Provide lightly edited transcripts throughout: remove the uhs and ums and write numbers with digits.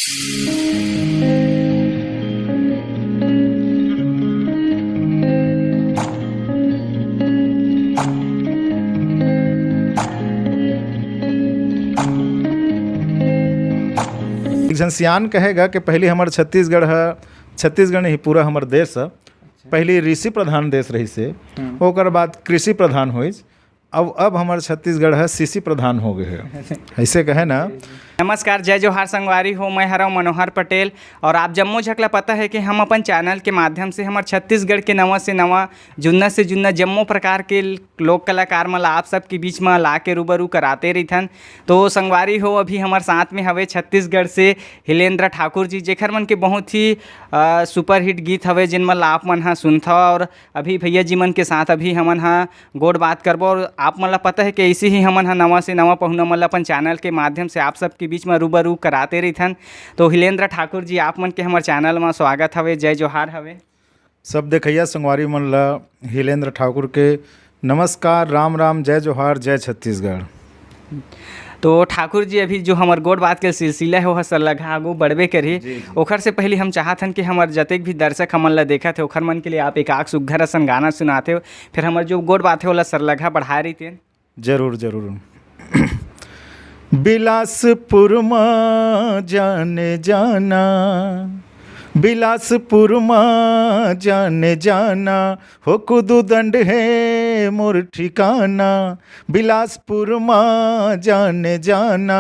एक जन सियान कहेगा कि पहले हमार छत्तीसगढ़ है, छत्तीसगढ़ नहीं पूरा हमार देश है, पहले ऋषि प्रधान देश रही से, ओकर बाद कृषि प्रधान हुई, अब हमार छत्तीसगढ़ है सीसी प्रधान हो गए है, ऐसे कहे ना। नमस्कार, जय जोहार संगवारी हो। मैं हरा मनोहर पटेल और आप जम्मो झकला पता है कि हम अपन चैनल के माध्यम से हमारे छत्तीसगढ़ के नवा से नवा जुन्ना से जुन्ना जम्मो प्रकार के लोक कलाकार मन आप सब के बीच में ला के रूबरू कराते रहिथन। तो संगवारी हो, अभी हमारे साथ में हवे छत्तीसगढ़ से हिलेंद्र ठाकुर जी, जेखर मन के बहुत ही सुपरहिट गीत हवे जिन मन आप मन हाँ सुनथा। और अभी भैया जी मन के साथ अभी हमन हाँ गोड़ बात करबो और आप मन ला पता है कि ऐसे ही हमन हाँ नवा से नवा पहुना मन अपन चैनल के माध्यम से आप सब के बीच में रूबरू कराते रहिथन। तो हिलेंद्र ठाकुर जी, आप मन के हमारे चैनल में स्वागत हवे, जय जोहार हवे। सब देखैया संगवारी मन ला हिलेंद्र ठाकुर के नमस्कार, राम राम, जय जोहार, जय छत्तीसगढ़। तो ठाकुर जी, अभी जो हमार गोड़ बात के सिलसिला है वह सरलगा आगू बढ़बे करी, ओखर से पहले हम चाहत हन कि हमार जतेक भी दर्शक हमन ला देखा थे ओखर मन के लिए आप एक आख सुघर असन गाना सुनाते हो, फिर हमार जो गोड़ बात है ओला सरलगा बढ़ा रही थे। जरूर जरूर। बिलासपुर माँ जाने जाना, बिलासपुर माँ जाने जाना, हो कुदू दंड है मोर ठिकाना। बिलासपुर माँ जाने जाना,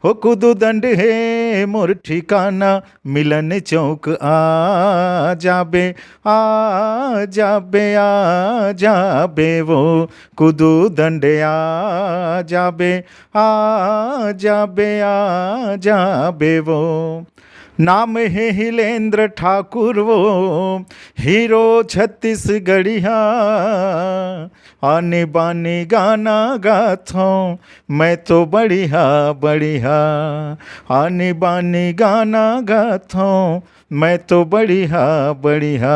हो कुदू दंड है मोर ठिकाना। मिलन चौक आ जाबे, आ जाबे, आ जाबे वो कुदू दंड आ जाबे, आ जाबे, आ जाबे वो। नाम है हिलेंद्र ठाकुर वो, हीरो छत्तीसगढ़िया। आने बाने गाना गाथो मैं तो बढ़िया बढ़िया। आने बाने गाना गाथो मैं तो बढ़िया बढ़िया।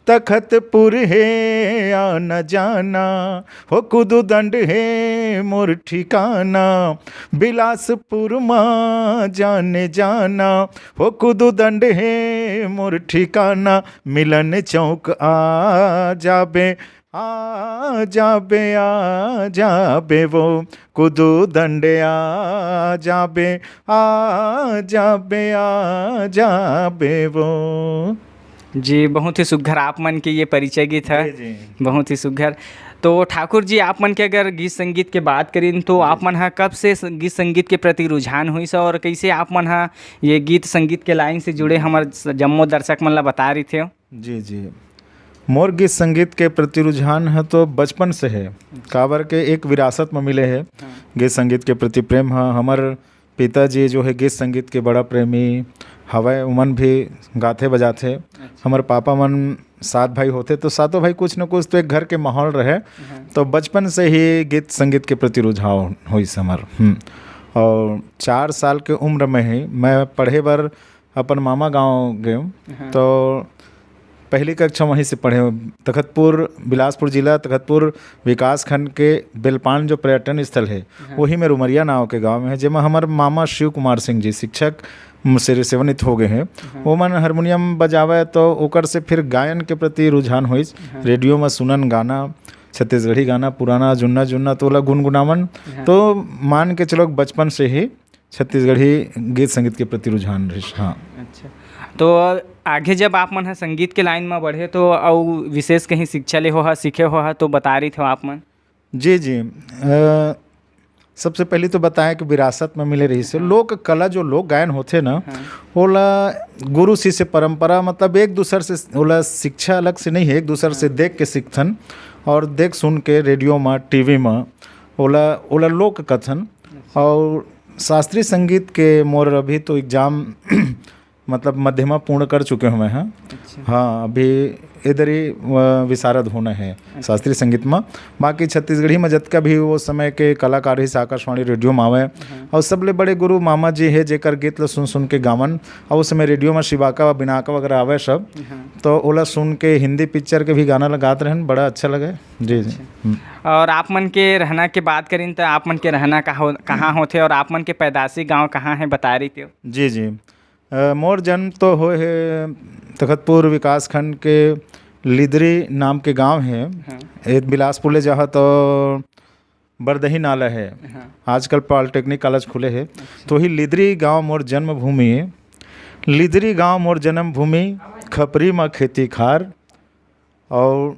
तखतपुर है आना जाना, हो कुदू दंड है मोर ठिकाना। बिलासपुर माँ जाने जाना, हो कुदू दंड है मोर ठिकाना। मिलन चौक आ जाबे, आ जाबे, आ जाबे वो कुदू दंड आ जाबे, आ जाबे, आ जाबे वो। जी, बहुत ही सुघर आप मन के ये परिचय गीत है, बहुत ही सुघर। तो ठाकुर जी, आप मन के अगर गीत संगीत के बात करें तो आप मन हाँ कब से गीत संगीत के प्रति रुझान हुई सा और कैसे आप मन हाँ ये गीत संगीत के लाइन से जुड़े हमारे जम्मो दर्शक मन ला बता रही थे। जी जी, मोर गीत संगीत के प्रति रुझान है तो बचपन से है, काबर के एक विरासत में मिले है गीत संगीत के प्रति प्रेम है। हमार पिताजी जो है गीत संगीत के बड़ा प्रेमी हवाए, उमन भी गाते बजाते। हमारे पापा मन 7 भाई होते तो सातों भाई कुछ न कुछ तो एक घर के माहौल रहे, तो बचपन से ही गीत संगीत के प्रति रुझाव हुई हमार। और 4 साल के उम्र में ही मैं पढ़े बर अपन मामा गांव गए, तो पहली कक्षा वहीं से पढ़े। तखतपुर, बिलासपुर जिला तखतपुर विकास खंड के बेलपान जो पर्यटन स्थल है वही में रुमरिया नाव के गांव में है, जेमा हमारे मामा शिव कुमार सिंह जी शिक्षक से सेवानित हो गए हैं। वो मन हारमोनियम बजावे तो ओकर से फिर गायन के प्रति रुझान हुई। रेडियो में सुनन गाना, छत्तीसगढ़ी गाना पुराना जुन्ना जुन्ना तो ओला गुनगुनावन, तो मान के चलो बचपन से ही छत्तीसगढ़ी गीत संगीत के प्रति रुझान रही। हाँ, अच्छा। तो आगे जब आप मन संगीत के लाइन में बढ़े तो और विशेष कहीं शिक्षा ले हो सीखे हो तो बता रही थे आप मन। जी जी, सबसे पहले तो बताएं कि विरासत में मिले रही से लोक कला जो लोक गायन होते ना, ओला गुरु शिष्य परंपरा, मतलब एक दूसरे से ओला शिक्षा अलग से नहीं है, एक दूसरे से देख के सीखथन और देख सुन के रेडियो में टीवी में ओला लोक कथन। और शास्त्रीय संगीत के मोर अभी तो एग्जाम मतलब मध्यमा पूर्ण कर चुके हुए हैं। अच्छा। हाँ, अभी इधर ही विशारद होना है शास्त्रीय संगीत में। बाकी छत्तीसगढ़ी में जतका भी वो समय के कलाकार ही से आकाशवाणी रेडियो में आवे, और सबले बड़े गुरु मामा जी है जेकर गीत ला सुन सुन के गावन। और उस समय रेडियो में शिवाका बिनाका वगैरह आवे सब, तो ओला सुन के हिंदी पिक्चर के भी गाना लगाते रहन, बड़ा अच्छा लगे। जी जी। और आप मन के रहना के बात करें तो आप मन के रहना कहाँ होते और आप मन के पैदाशी गाँव कहाँ है बता रही थी? जी जी, मोर जन्म तो होए है तखतपुर विकास खंड के लिदरी नाम के गांव है। हाँ। एक बिलासपुर ले जहाँ तो बरदही नाला है। हाँ। आजकल पॉलिटेक्निक कॉलेज खुले हैं। तो ही लिदरी गांव मोर जन्मभूमि है। लिदरी गांव मोर जन्मभूमि, खपरी में खेती खार और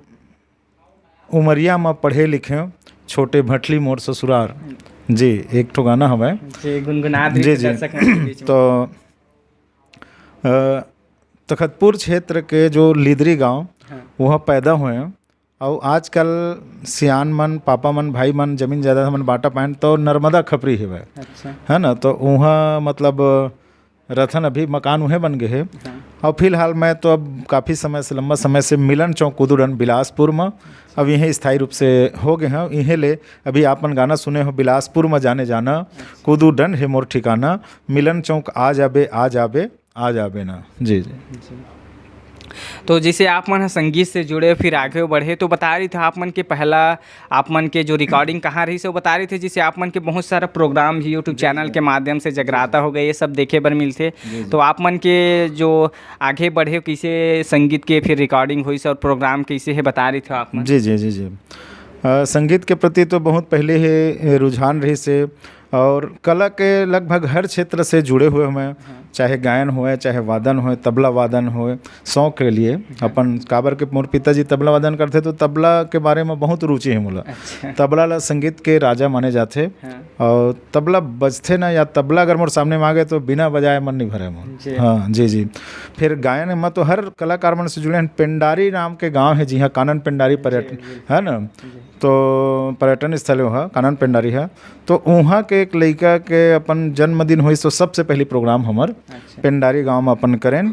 उमरिया में पढ़े लिखे, छोटे भटली मोर ससुरार। जी एक ठो गाना हमें जी गुनगुना दी जी जी दर्शक मन के बीच में। तो तखतपुर क्षेत्र के जो लिदरी गांव हाँ। वह पैदा हुए हैं। और आजकल सियान मन, पापा मन, भाई मन जमीन ज़्यादा मन बाटा पाइन तो नर्मदा खपरी है वह, अच्छा। है ना। तो वहाँ मतलब रथन अभी मकान वहीं बन गए हैं। हाँ। और फिलहाल मैं तो अब काफ़ी समय से, लंबा समय से मिलन चौक कुदुरन बिलासपुर में अब यहीं स्थायी रूप से हो गए हैं। यहीं ले अभी आपन गाना सुने हो, बिलासपुर में जाने जाना, कुदुरन है मोर ठिकाना, मिलन चौक आ जाबे आ जाबे आ जाबे ना। जी जी। तो जैसे आप मन संगीत से जुड़े फिर आगे बढ़े, तो बता रही थे आप मन के पहला आप मन के जो रिकॉर्डिंग कहाँ रही से वो बता रही थे। जैसे आप मन के बहुत सारा प्रोग्राम भी यूट्यूब चैनल के माध्यम से जगराता हो गए, ये सब देखे बर मिलते। तो आप मन के जो आगे बढ़े कैसे संगीत के फिर रिकॉर्डिंग हुई से और प्रोग्राम कैसे है बता रही थे आप मन। जी जी जी जी। संगीत के प्रति तो बहुत पहले ही रुझान रही से, और कला के लगभग हर क्षेत्र से जुड़े हुए हैं। चाहे गायन होए, चाहे वादन होए, तबला वादन होए, शौक के लिए अपन काबर के मोर पिताजी तबला वादन करते, तो तबला के बारे में बहुत रुचि है मोला। अच्छा। तबला ला संगीत के राजा माने जाते। हाँ। और तबला बजते ना, या तबला अगर मोर सामने में आ गए तो बिना बजाए मन नहीं भरे मोर। हाँ जी जी। फिर गायन में तो हर कलाकार मन से जुड़े हैं। पेंडारी नाम के गांव है, जी हाँ, कानन पेंडारी पर्यटन है ना, तो पर्यटन स्थल वहाँ कानन पेंडारी है। तो वहाँ के एक लड़का के अपन जन्मदिन हुई, तो सबसे पहली प्रोग्राम हमार पेंडारी गांव में अपन करें।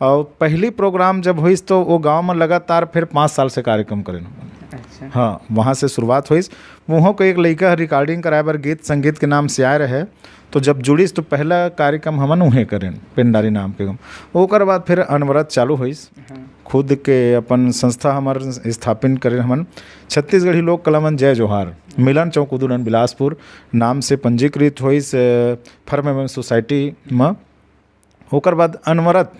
और पहली प्रोग्राम जब हुई तो वो गांव में लगातार फिर 5 साल से कार्यक्रम करें। अच्छा। हाँ, वहाँ से शुरुआत हुई। वहाँ को एक लड़का रिकॉर्डिंग कराए बर गीत संगीत के नाम से आए रहे। तो जब जुड़ीस तो पहला कार्यक्रम हमन उहें करें पेंडारी नाम के गाँव। ओकर बाद फिर अनवरत चालू हुई। खुद के अपन संस्था हमार स्थापित करें हमन, छत्तीसगढ़ी लोक कलामंच जय जोहार, मिलन चौक कुदुरन बिलासपुर नाम से पंजीकृत हुई फर्म एवं सोसाइटी में। ओकर बाद अनवरत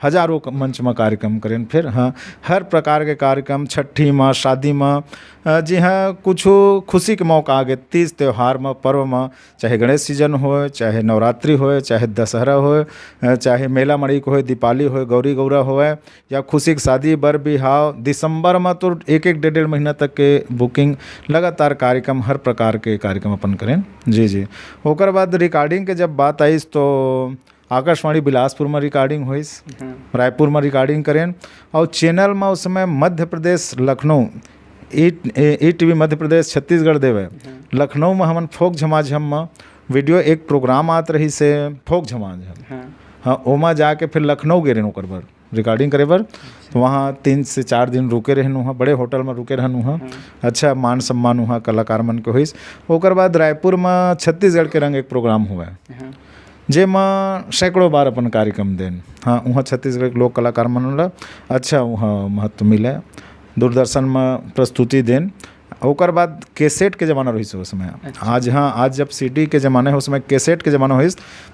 हजारों मंच में कार्यक्रम करें। फिर हाँ, हर प्रकार के कार्यक्रम, छठी में, शादी में, जी हाँ, कुछ खुशी के मौका आ गए, तीज त्यौहार में, पर्व में, चाहे गणेश सीजन हो, चाहे नवरात्रि हो, चाहे दशहरा हो, चाहे मेला मड़ी को हो, दीपावली हो, गौरी गौरा हो, या खुशी की शादी, बर बिहाव। दिसंबर में तो एक डेढ़ महीना तक के बुकिंग, लगातार कार्यक्रम, हर प्रकार के कार्यक्रम अपन करें। जी जी। ओकर बाद रिकॉर्डिंग के जब बात आई तो आकाशवाणी बिलासपुर में रिकॉर्डिंग हुई, रायपुर में रिकॉर्डिंग करें। और चैनल में उस समय मध्य प्रदेश लखनऊ, ई टीवी मध्य प्रदेश छत्तीसगढ़ देवे, लखनऊ में हमन फोक झमाझम में वीडियो एक प्रोग्राम आत रही से फोक झमाझम। हाँ, ओमा जाके फिर लखनऊ गए रहन ओकर बर रिकॉर्डिंग करे बर। तो वहाँ 3 से 4 दिन रुके रहन, वहाँ बड़े होटल में रुके रहन। वहाँ अच्छा मान सम्मान वहाँ कलाकार मन के हुई। ओकर बाद रायपुर में छत्तीसगढ़ के रंग एक प्रोग्राम हुआ, जे में सैकड़ों बार अपन कार्यक्रम देन। हाँ, वहाँ छत्तीसगढ़ के लोक कलाकार मन ला अच्छा वहाँ महत्व मिले, दूरदर्शन में प्रस्तुति देन। ओकर बाद कैसेट के ज़माना रही उस समय। आज हाँ, आज जब सीडी के ज़माने है, उस समय कैसेट के ज़माना हुई।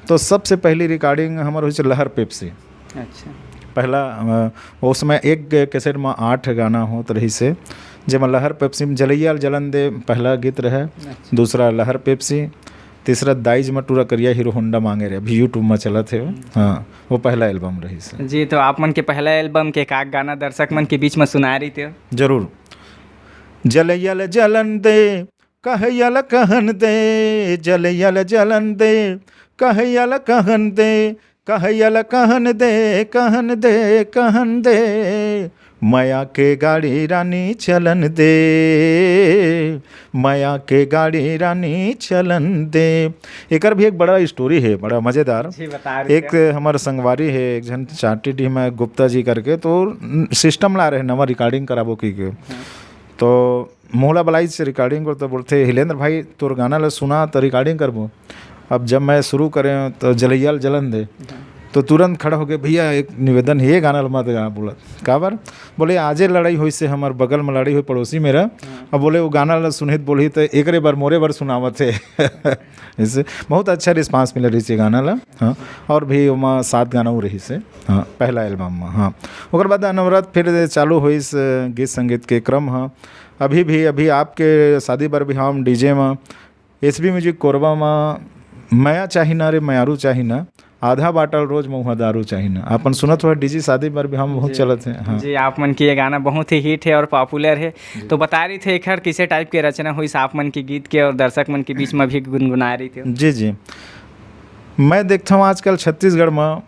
तो सबसे पहली रिकॉर्डिंग हमारे हुई लहर पेप्सी। अच्छा। पहला उस समय एक कैसेट में 8 गाना हो तो रही से, जेमा लहर पेप्सी में जलैया जलन दे पहला गीत रहे। दूसरा लहर पेप्सी, तीसरा दाइज मटूरा करिया हीरो होंडा मांगे रहे, अभी यूट्यूब में चला थे। हाँ, वो पहला एल्बम रही से। जी, तो आप मन के पहला एल्बम के का गाना दर्शक मन के बीच में सुना रही थे। जरूर। जलैयल जलन दे कहयल कहन दे, जलैयल जलन दे कहयल कहन दे, कहयल कहन दे कहन दे कहन दे, माया के गाड़ी रानी चलन दे, माया के गाड़ी रानी चलन दे। एकर भी एक बड़ा स्टोरी है, बड़ा मज़ेदार। एक हमारे संगवारी है, एक जन चाटी डी में गुप्ता जी करके, तो सिस्टम ला रहे नवा रिकॉर्डिंग कराबो की के। तो मोहला बलाई से रिकॉर्डिंग कर, तो बोलते हिलेंद्र भाई तोर गाना ला सुना तो रिकॉर्डिंग करबो। अब जब मैं शुरू करें तो जलैयल जलन दे, तो तुरंत खड़ा हो गए, भैया एक निवेदन है, ये गाना मत गा। बोला काबर? बोले आजे लड़ाई हुई से हमार बगल में लड़ाई हुई पड़ोसी मेरा, अब बोले वो गाना ला सुनहित बोली तो एक बार मोरे बार सुनावत है। इससे बहुत अच्छा रिस्पांस मिल रही से गाना ला। हाँ, और भी वहाँ 7 गाना हो रही से। हाँ, पहला एल्बम में। हाँ, ओकर बाद अनवरत फिर चालू हुई गीत संगीत के क्रम। हाँ, अभी आपके शादी पर भी हम डीजे में एसबी म्यूजिक कोरबा में मया चाही ना रे मयारू चाही ना, आधा बाटल रोज महुआ दारू चाही ना, अपन सुनत हुआ डीजे शादी पर भी हम बहुत चलत हैं। हाँ जी, आप मन की ये गाना बहुत ही हिट है और पॉपुलर है। तो बता रही थे एक किसे टाइप के रचना हुई आप मन की गीत के और दर्शक मन के बीच में भी गुनगुना रही थी? जी जी, मैं देखता हूँ आजकल छत्तीसगढ़ में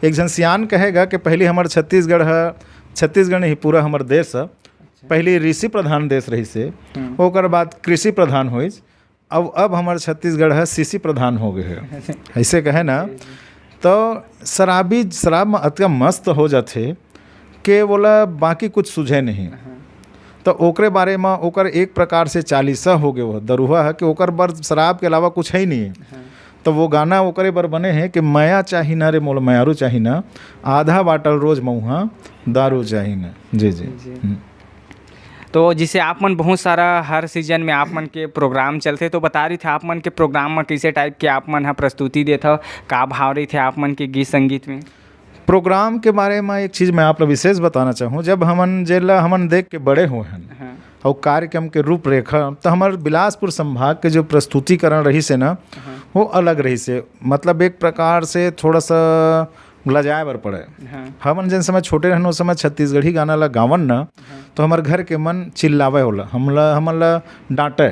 एक जन सियान कहेगा कि पहले हमारे छत्तीसगढ़ है, छत्तीसगढ़ नहीं पूरा हमार देश है, पहले ऋषि प्रधान देश रही से, ओकर बाद कृषि प्रधान हुई, अब हमारे छत्तीसगढ़ है सीसी प्रधान हो गए है। ऐसे कहे ना, तो शराब में अतना मस्त हो जाते कि बोला बाकी कुछ सूझे नहीं। तो ओकरे बारे में ओकर एक प्रकार से चालीसा हो गए, वो दरुहा है कि ओकर बर शराब के अलावा कुछ है ही नहीं है। तो वो गाना ओकरे बर बने हैं कि मया चाही ना रे मोल मयारू चाही ना, आधा बाटल रोज महुआ दारू चाही ना। जी जी, तो जिसे आप मन बहुत सारा हर सीजन में आप मन के प्रोग्राम चलते, तो बता रही थे आप मन के प्रोग्राम में किसे टाइप के आप मन प्रस्तुति देता, का भाव रही थे आप मन के गीत संगीत में? प्रोग्राम के बारे में एक चीज़ मैं आप लोग विशेष बताना चाहूँ, जब हमन देख के बड़े हुए हैं और कार्यक्रम के रूपरेखा, तो हमारे बिलासपुर संभाग के जो प्रस्तुतिकरण रही से ना, वो अलग रही से, मतलब एक प्रकार से थोड़ा सा लजाए बर पड़े। हमन जिन समय छोटे रहन उस समय छत्तीसगढ़ी गाना ला गावन ना, तो हमारे घर के मन चिल्लावे होला, हमन ला डांटे।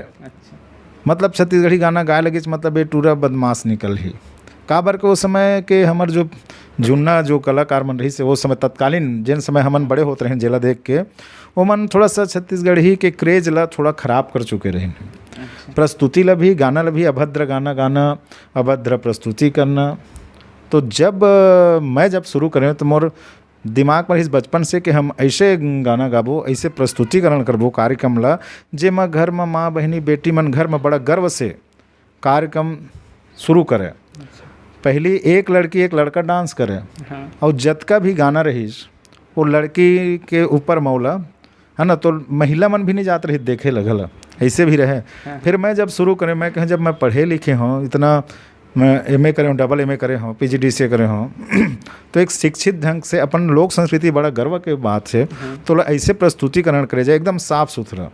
मतलब छत्तीसगढ़ी गाना गाए लगी मतलब ये टूरा बदमाश निकल ही काबर के उस समय के हमार जो जुन्ना जो कलाकार मन रही से, वो समय तत्कालीन जिन समय हमन बड़े होते रहे जिला देख के, वो मन थोड़ा सा छत्तीसगढ़ी के क्रेज ला थोड़ा ख़राब कर चुके रहे। प्रस्तुति ला भी, गाना ला भी अभद्र गाना, अभद्र प्रस्तुति करना। तो जब मैं शुरू करें तो मोर दिमाग में इस बचपन से कि हम ऐसे गाना गाबो, ऐसे प्रस्तुतिकरण करबो कार्यक्रम ला, जे मैं घर में माँ बहनी बेटी मन घर में बड़ा गर्व से कार्यक्रम शुरू करे। पहली एक लड़की एक लड़का डांस करे, और जतका भी गाना रहीस वो लड़की के ऊपर मौला है ना, तो महिला मन भी नहीं जाते रही देखे लगल, ऐसे भी रहे। फिर मैं जब शुरू करें, मैं कहें जब मैं पढ़े लिखे हूँ, इतना मैं एमए करे हूँ, डबल एमए करे हूँ, पीजीडीसीए करे हूँ, तो एक शिक्षित ढंग से अपन लोक संस्कृति बड़ा गर्व के बात है, तो ऐसे प्रस्तुतिकरण करे जाए एकदम साफ सुथरा।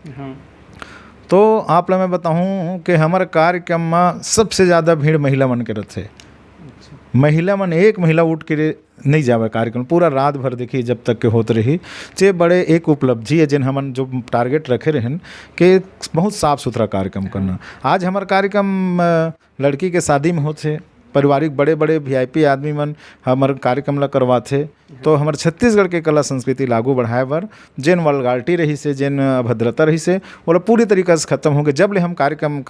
तो आप लोग मैं बताऊँ कि हमारे कार्यक्रम में सबसे ज़्यादा भीड़ महिला मन के रहते। महिला मन एक महिला उठ के नहीं जावे कार्यक्रम, पूरा रात भर देखी जब तक के होते रही। चे बड़े एक उपलब्धि है जिन हमन जो टारगेट रखे रहन कि बहुत साफ सुथरा कार्यक्रम करना। आज हमारे कार्यक्रम लड़की के शादी में होते, पारिवारिक बड़े बड़े वीआईपी आदमी मन हमारे कार्यक्रम ला करवाते। तो हमारे छत्तीसगढ़ के कला संस्कृति लागू बढ़ाए बर जिन वल्गारिटी रही से, जिन अभद्रता रही से, वो पूरी तरीके से खत्म हो गए। जब ले हम कार्यक्रम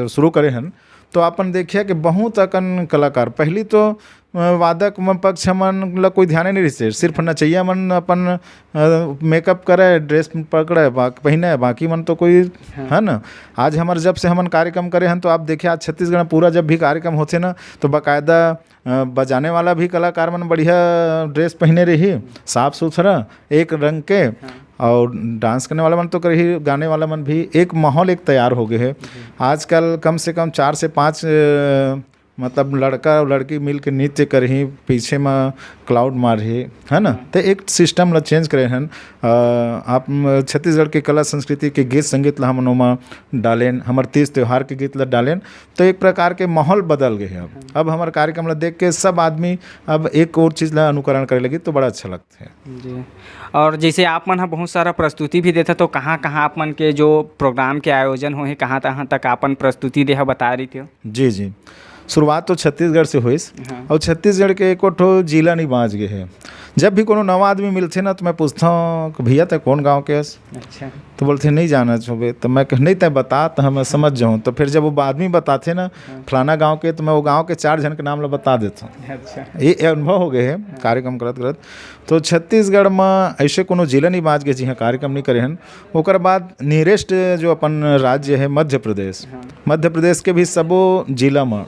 शुरू करे हन, तो अपन देखिए कि बहुत अकन कलाकार, पहली तो वादक पक्ष मन ला कोई ध्यान नहीं रही, सिर्फ नचैया मन अपन मेकअप करे, ड्रेस पकड़े पहने, बाकी मन तो कोई है ना। आज हमारे जब से हमन कार्यक्रम करे हैं, तो आप देखिए आज छत्तीसगढ़ में पूरा जब भी कार्यक्रम होते ना, तो बाकायदा बजाने वाला भी कलाकार मन बढ़िया ड्रेस पहने रही, साफ सुथरा एक रंग के, और डांस करने वाला मन तो करी, गाने वाला मन भी, एक माहौल एक तैयार हो गए है। आजकल कम से कम 4 से 5 मतलब लड़का और लड़की मिल के नृत्य करही, पीछे में क्लाउड मारही, है ना। तो एक सिस्टम ला चेंज करे हन। आप छत्तीसगढ़ के कला संस्कृति के गीत संगीत ला हमन ओमा डालेन, हमारे तीज त्यौहार के गीत ला डालेन, तो एक प्रकार के माहौल बदल गए है। अब हमारे कार्यक्रम ला देख के सब आदमी अब एक और चीज़ ला अनुकरण करे लगी, तो बड़ा अच्छा लगता है जी। और जैसे आप मन बहुत सारा प्रस्तुति भी देता, तो कहाँ कहाँ आप मन के जो प्रोग्राम के आयोजन हो, कहाँ कहाँ तक आपन प्रस्तुति देहा बता रही थी? जी जी, शुरुआत तो छत्तीसगढ़ से हुई। और छत्तीसगढ़ के एको ठो जिला नहीं बाँच गए है। जब भी कोनो नवा आदमी मिलते ना, तो मैं पूछता हूँ कि भैया तय कौन गाँव के हस? अच्छा। तो बोलते नहीं जाना छोबे, तो मैं नहीं तय बता, तो मैं समझ जाऊँ। तो फिर जब वो आदमी बताते ना फलाना गाँव के, तो मैं वो गाँव के 4 जन के नाम ला बता देता हूँ। अच्छा, ये अनुभव हो गए है कार्यक्रम करत करत। तो छत्तीसगढ़ में ऐसे कोनो जिला नहीं बाँच गए जी हाँ कार्यक्रम नहीं करे हन। ओकर बाद नियरेस्ट जो अपन राज्य है मध्य प्रदेश, मध्य प्रदेश के भी सबो जिला में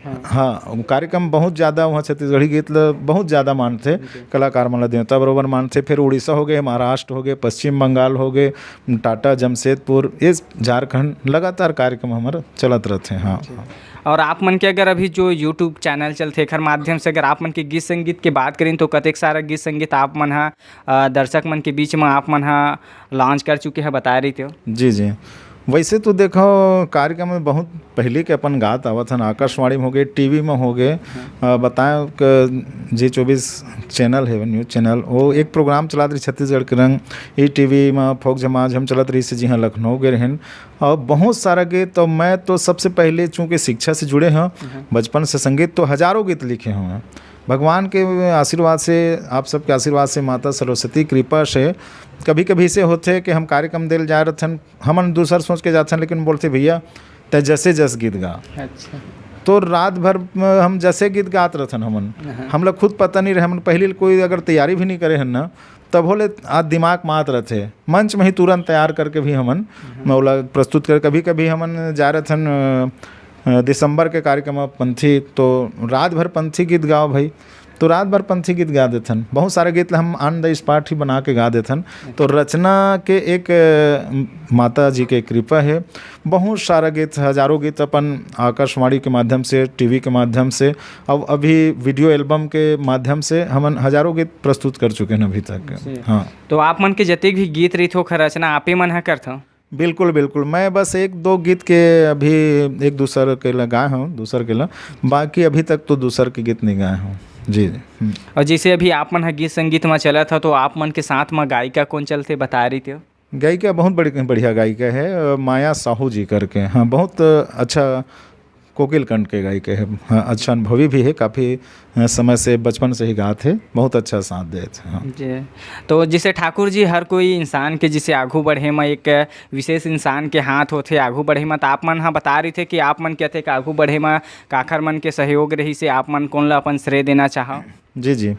हाँ वो कार्यक्रम बहुत ज़्यादा वहाँ छत्तीसगढ़ी गीत बहुत ज़्यादा मानते कलाकार मन ला देवता बरोबर मानते। फिर उड़ीसा हो गए, महाराष्ट्र हो गए, पश्चिम बंगाल हो गए, टाटा, जमशेदपुर, ये झारखंड लगातार कार्यक्रम हमारा चलत रहते हैं। हाँ और आप मन के अगर अभी जो यूट्यूब चैनल चलते एकर माध्यम से अगर आप मन के गीत संगीत के बात करें तो कतेक सारा गीत संगीत आप मन दर्शक मन के बीच में आप मन लॉन्च कर चुके हैं, बता रही थे। जी जी, वैसे तो देखो कार्यक्रम में बहुत पहले के अपन गात आवत हन, आकाशवाणी में हो गए, टीवी में हो गए, बताएं G24 चैनल है न्यूज़ चैनल, वो एक प्रोग्राम चलात रही छत्तीसगढ़ के रंग, ई टीवी में फोक जमाज हम चलत रही से जी हाँ लखनऊ गए रहन, और बहुत सारा गीत। तो मैं तो सबसे पहले चूँकि शिक्षा से जुड़े हैं, बचपन से संगीत तो हजारों गीत लिखे हैं। भगवान के आशीर्वाद से, आप सबके आशीर्वाद से, माता सरस्वती कृपा से कभी कभी से होते कि हम कार्यक्रम दिल जा रहे थे, हमन दूसर सोच के जाते हैं, लेकिन बोलते भैया ते जैसे जस गीत गा। अच्छा। तो रात भर हम जैसे गीत गात रहते हैं, हम लोग खुद पता नहीं रहे, हम पहले कोई अगर तैयारी भी नहीं करे हैं ना, तब बोले आज दिमाग में आत रहते मंच में ही तुरंत तैयार करके भी हमन मौला प्रस्तुत कर। कभी कभी हमन जा रहे थे दिसंबर के कार्यक्रम पंथी, तो रात भर पंथी गीत गाओ भाई, तो रात भर पंथी गीत गा देथन। बहुत सारे गीत हम ऑन द स्पॉट ही बना के गा देथन। तो रचना के एक माता जी के कृपा है, बहुत सारा गीत, हजारों गीत अपन आकाशवाणी के माध्यम से, टीवी के माध्यम से, अब अभी वीडियो एल्बम के माध्यम से हम हजारों गीत प्रस्तुत कर चुके हैं अभी तक। हाँ, तो आप मन के जतिक भी गीत रही हो रचना आप ही मन करते? बिल्कुल बिल्कुल, मैं बस एक दो गीत के अभी एक दूसर के ला गाए हूँ, दूसर के ला, बाकी अभी तक तो दूसर के गीत नहीं गाए हूँ। जी जी। और जैसे अभी आप मन गीत संगीत में चला था, तो आप मन के साथ में गायिका कौन चलते बता रही थे? गायिका बहुत बढ़िया गायिका है, माया साहू जी करके। हाँ, बहुत अच्छा कोकिल कंठ के गायिका है। हाँ, अच्छा अनुभवी भी है, काफ़ी समय से बचपन से ही गाते थे, बहुत अच्छा साथ दे थे। हाँ जी। तो जैसे ठाकुर जी, हर कोई इंसान के जिसे आगू बढ़े में एक विशेष इंसान के हाथ होते आगू बढ़े में, तो आप मन हाँ बता रही थे कि आप मन कहते कि आगू बढ़े में काखर मन के सहयोग रही से आप मन कौन ला अपन श्रेय देना चाहो? जी जी,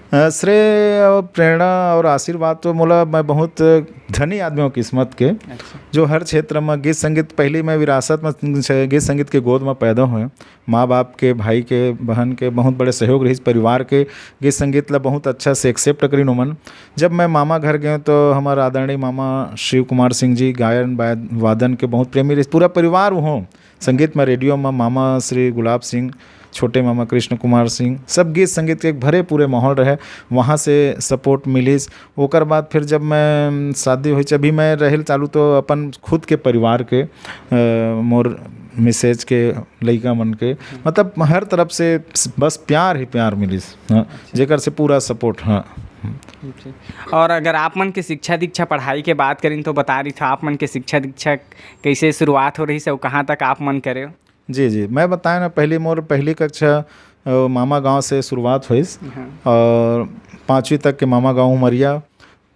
श्रेय और प्रेरणा और आशीर्वाद तो मोला मैं बहुत धनी आदमी हूँ किस्मत के। अच्छा। जो हर क्षेत्र में गीत संगीत, पहले मैं विरासत में गीत संगीत के गोद में पैदा हुए, माँ बाप के, भाई के, बहन के बहुत बड़े सहयोग रही, परिवार के गीत संगीत ला बहुत अच्छा से एक्सेप्ट करी उमन। जब मैं मामा घर गए तो हमारा आदरणीय मामा शिव कुमार सिंह जी गायन वादन के बहुत प्रेमी रहे, पूरा परिवार हो संगीत में। रेडियो में मामा श्री गुलाब सिंह, छोटे मामा कृष्ण कुमार सिंह, सब गीत संगीत के एक भरे पूरे माहौल रहे, वहाँ से सपोर्ट मिलीस। ओकर बाद फिर जब मैं शादी हुई, अभी मैं रहल चालू तो अपन खुद के परिवार के मोर मिसेज के लड़का मन के, मतलब हर तरफ से बस प्यार ही प्यार मिलीस। हाँ, जेकर से पूरा सपोर्ट। हाँ। और अगर आप मन के शिक्षा दीक्षा पढ़ाई के बात करें तो बता रही था आप मन के शिक्षा दीक्षा कैसे शुरुआत हो रही से, कहाँ तक आप मन करे हो? जी जी, मैं बताया ना, पहली कक्षा मामा गांव से शुरुआत हुई, और 5वीं तक के मामा गांव उमरिया।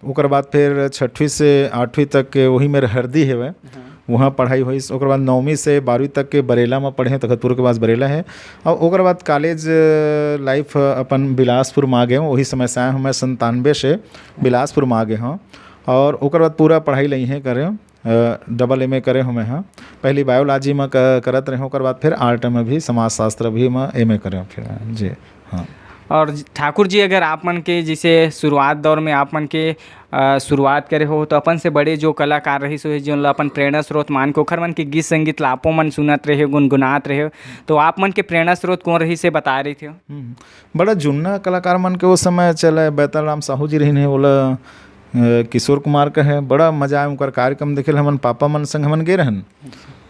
ओकर बाद फिर 6वीं से 8वीं तक के वही मेरे हरदी है वह, वहाँ पढ़ाई हुई। ओकर बाद 9वीं से 12वीं तक के बरेला में पढ़े, तखतपुर के पास बरेला है। और ओकर बाद कॉलेज लाइफ अपन बिलासपुर में आ गए हूँ, वही समय से आए हूँ मैं 97 से बिलासपुर में आ गए हूँ। और ओकर बाद पूरा पढ़ाई लई है करे, डबल MA करे हूँ मैं। हाँ, पहली बायोलॉजी में करत रहे, ओकर बाद फिर आर्ट में भी, समाज शास्त्र भी में MA करे फिर। जी हाँ। और ठाकुर जी, अगर आप मन के जैसे शुरुआत दौर में आप मन के शुरुआत करे हो, तो अपन से बड़े जो कलाकार रही सो जो अपन प्रेरणा स्रोत मान को खर मन के गीत संगीत लापो मन सुनत रहे, गुनगुनात रहे, तो आप मन के प्रेरणा स्रोत कौन रही से बता रही थे? बड़ा जुन्ना कलाकार मन के वो समय चले, बैतल राम साहू जी रही, बोला किशोर कुमार का है, बड़ा मजा आए उनका कार्यक्रम देखे। हमन पापा मन संग हमन गए रहन।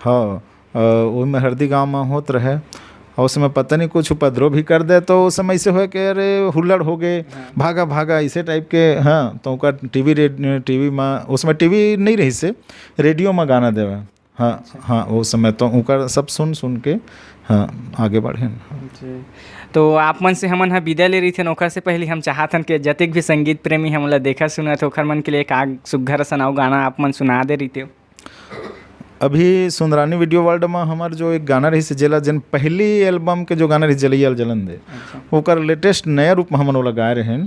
हाँ, वो में हरदी गाँव में होत रहे, और उस समय पता नहीं कुछ उपद्रव भी कर दे, तो उस समय ऐसे हुए कि अरे हुल्लड़ हो गए, भागा भागा ऐसे टाइप के। हाँ, तो उनका टीवी में, उसमें टीवी नहीं रही से, रेडियो में गाना देवे। हाँ हाँ, वो समय तो उनका सब सुन के हाँ आगे बढ़े। तो आप मन से हमन विदा ले रही थे, ओखर से पहले हम चाहतन कि जतिक भी संगीत प्रेमी हमला देखा सुना थे, ओखर मन के लिए एक सुघर सनाऊ गाना आप मन सुना दे रही थे। अभी सुंदरानी वीडियो वर्ल्ड में हमार जो एक गाना रही से जेला, जन पहली एल्बम के जो गाना रही जलैया जलन दे, ओकर लेटेस्ट नया रूप में हमन ओला गाए रहे।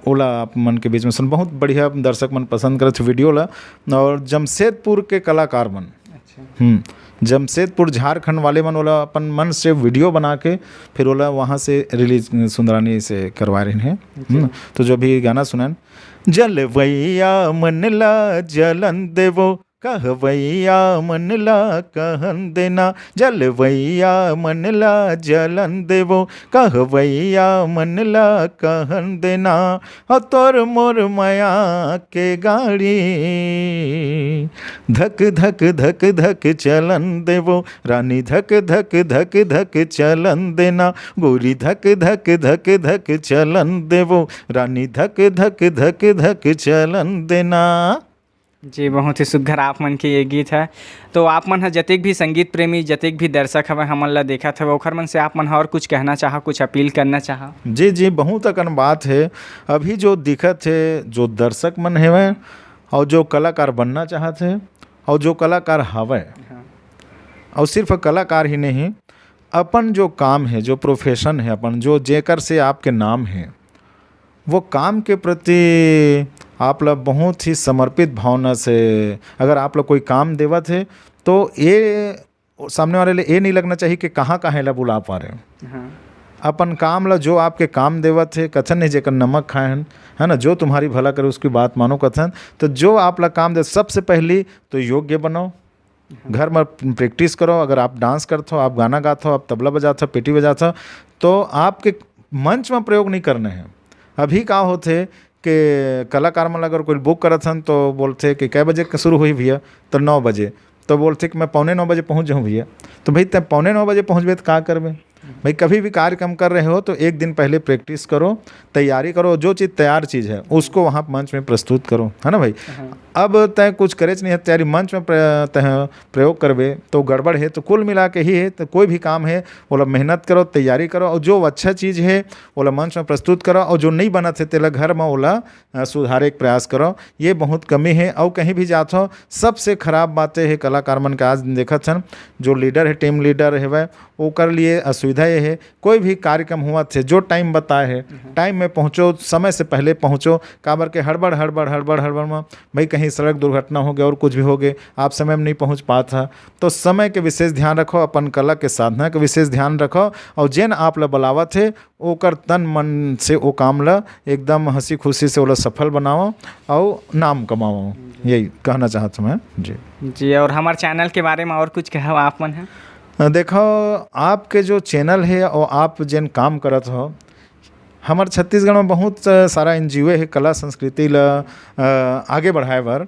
ओला आप मन के बीच में सुन, बहुत बढ़िया दर्शक मन पसंद करत वीडियो ला। और जमशेदपुर के कलाकार मन, जमशेदपुर झारखंड वाले मन ओला अपन मन से वीडियो बना के फिर ओला वहाँ से रिलीज सुंदरानी से करवा रहे हैं। तो जो भी गाना सुनन, जलवैया मन ला जलन देवो, कहवैया मन ला कहन देना, जलवैया मन ला जलन देवो, कहवैया मन ला कहन देना, तोर मोर माया के गाड़ी धक धक धक धक चलन देवो, रानी धक धक धक धक चलन देना, गोरी धक धक धक धक चलन देवो, रानी धक धक धक धक चलन देना। जी बहुत ही सुघर आप मन के ये गीत है। तो आप मन है जतेक भी संगीत प्रेमी, जतेक भी दर्शक हवे हमन ला देखत हवे, ओखर मन से आप मन और कुछ कहना चाह, कुछ अपील करना चाह? जी जी बहुत अकन बात है। अभी जो दिखत है, जो दर्शक मन हेवे और जो कलाकार बनना चाहत है और जो कलाकार हवे, और सिर्फ कलाकार ही नहीं, अपन जो काम है, जो प्रोफेशन है अपन, जो जेकर से आपके नाम है, वो काम के प्रति आप लोग बहुत ही समर्पित भावना से अगर आप लोग कोई काम देवत है तो ये सामने वाले ले ये नहीं लगना चाहिए कि कहाँ कहाँ ला बुला पा रहे हैं। अपन काम ला जो आपके काम देवत है, कथन नहीं जेकर नमक खाए है ना, जो तुम्हारी भला करे उसकी बात मानो कथन। तो जो आप ला काम दे, सबसे पहली तो योग्य बनाओ, घर में प्रैक्टिस करो। अगर आप डांस करते हो, आप गाना गाते हो, आप तबला बजाते हो, पेटी बजाते हो, तो आपके मंच में प्रयोग नहीं करने हैं। अभी का होते कि कलाकार मन अगर कोई बुक करत हन तो बोलते कि कै बजे शुरू हुई भैया, तो 9 बजे, तो बोलते कि मैं 8:45 बजे पहुंच जाऊँ भैया। तो भाई तब 8:45 बजे पहुँचबे तो का करबे भाई? कभी भी कार्यक्रम कर रहे हो तो एक दिन पहले प्रैक्टिस करो, तैयारी करो, जो चीज़ तैयार चीज़ है उसको वहाँ मंच में प्रस्तुत करो, है ना भाई। अब तय कुछ करे नहीं है, तैयारी मंच में प्रयोग करबे तो गड़बड़ है। तो कुल मिला के ही है, तो कोई भी काम है बोला मेहनत करो, तैयारी करो, और जो अच्छा चीज़ है बोला मंच में प्रस्तुत करो, और जो नहीं बना थे तेला घर में ओला सुधारे के प्रयास करो। ये बहुत कमी है। और कहीं भी जाते हो, सबसे खराब बातें है कलाकार मन के आज देखत हन, जो लीडर है, टीम लीडर है वह, वो कर लिए असुविधा ये है, कोई भी कार्यक्रम हुआ थे जो टाइम बताए है टाइम में पहुँचो, समय से पहले पहुँचो। काबर के हड़बड़ हड़बड़ हड़बड़ हड़बड़ में भाई कहीं सड़क दुर्घटना हो गया और कुछ भी हो गए, आप समय में नहीं पहुँच पाता। तो समय के विशेष ध्यान रखो, अपन कला के साधना के विशेष ध्यान रखो, और जेन आप ला बुलावत है ओकर तन मन से वो काम ला एकदम हंसी खुशी से ओला सफल बनाओ और नाम कमाओ। यही कहना चाहता मैं। जी जी, और हमारे चैनल के बारे में और कुछ कहो आप मन है? देखो, आपके जो चैनल है और आप जिन काम करत हो, हमारे छत्तीसगढ़ में बहुत सारा NGO है कला संस्कृति ला आगे बढ़ाए बर,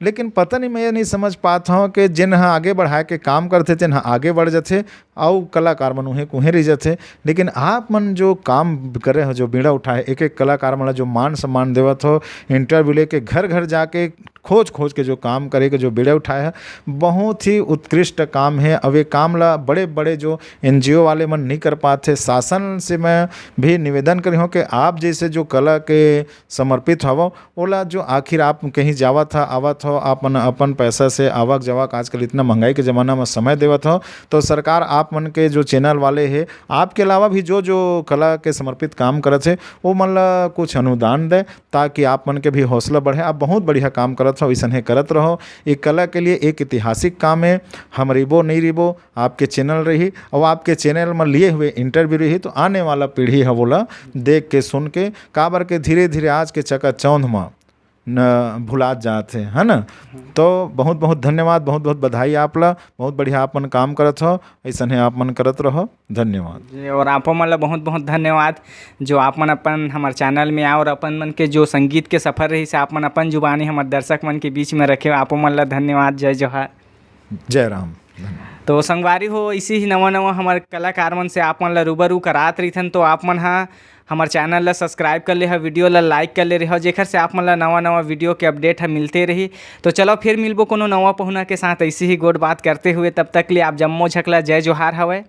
लेकिन पता नहीं, मैं ये नहीं समझ पाता हूँ कि जिन आगे बढ़ाए के काम करते थे आगे बढ़ जाते और कलाकार मन उहें कुहें रह जाते। लेकिन आप मन जो काम करे हो, जो बीड़ा उठाए, एक एक कलाकार मन जो मान सम्मान देवत हो, इंटरव्यू लेके घर घर जाके खोज खोज के जो काम करे के जो बीड़ा उठाए है, बहुत ही उत्कृष्ट काम है। अब ये काम ला बड़े बड़े जो NGO वाले मन नहीं कर पाते। शासन से मैं भी निवेदन करी हूँ कि आप जैसे जो कला के समर्पित हो, ओला जो आखिर आप कहीं जावत हो, आवत हो, आप अपन पैसा से आवक जावक, आजकल इतना महंगाई के ज़माना में समय देवत हो, तो सरकार आप मन के जो चैनल वाले है, आपके अलावा भी जो जो कला के समर्पित काम करत है, वो मन ला कुछ अनुदान दे, ताकि आप मन के भी हौसला बढ़े। आप बहुत बढ़िया काम करत हो, वैसा है करत रहो। एक कला के लिए एक ऐतिहासिक काम है। हम रिबो नहीं रिबो, आपके चैनल रही, और आपके चैनल में लिए हुए इंटरव्यू रही, तो आने वाला पीढ़ी है बोला देख के सुन के काबर के धीरे धीरे आज के चकाचौंध में न भुला जाते हैं, है ना। तो बहुत बहुत धन्यवाद, बहुत बहुत बधाई आप ला, बहुत बढ़िया आप मन काम करत हो, ऐसा है आप मन करत रहो। धन्यवाद जी, और आप मन ला बहुत बहुत धन्यवाद जो आप मन अपन हमारे चैनल में आओ, और अपन मन के जो संगीत के सफ़र रही से आप मन अपन जुबानी हमारे दर्शक मन के बीच में रखे। आप मन ला धन्यवाद। जय जोहार, जय राम। तो संगवारी हो, इसी ही नवा नवा हमारे कलाकार मन से आप मन ला रूबरू करात रहीथन। तो आप मन हा हमारे चैनल ला सब्सक्राइब कर ले, वीडियो ला लाइक कर ले रहे, जेकर से आप मन ला नवा नवा वीडियो के अपडेट है मिलते रही। तो चलो फिर मिलबो कोनो नवा पहुना के साथ ऐसी ही गोड बात करते हुए। तब तक लिए आप जम्मो झकला जय जोहार हवै।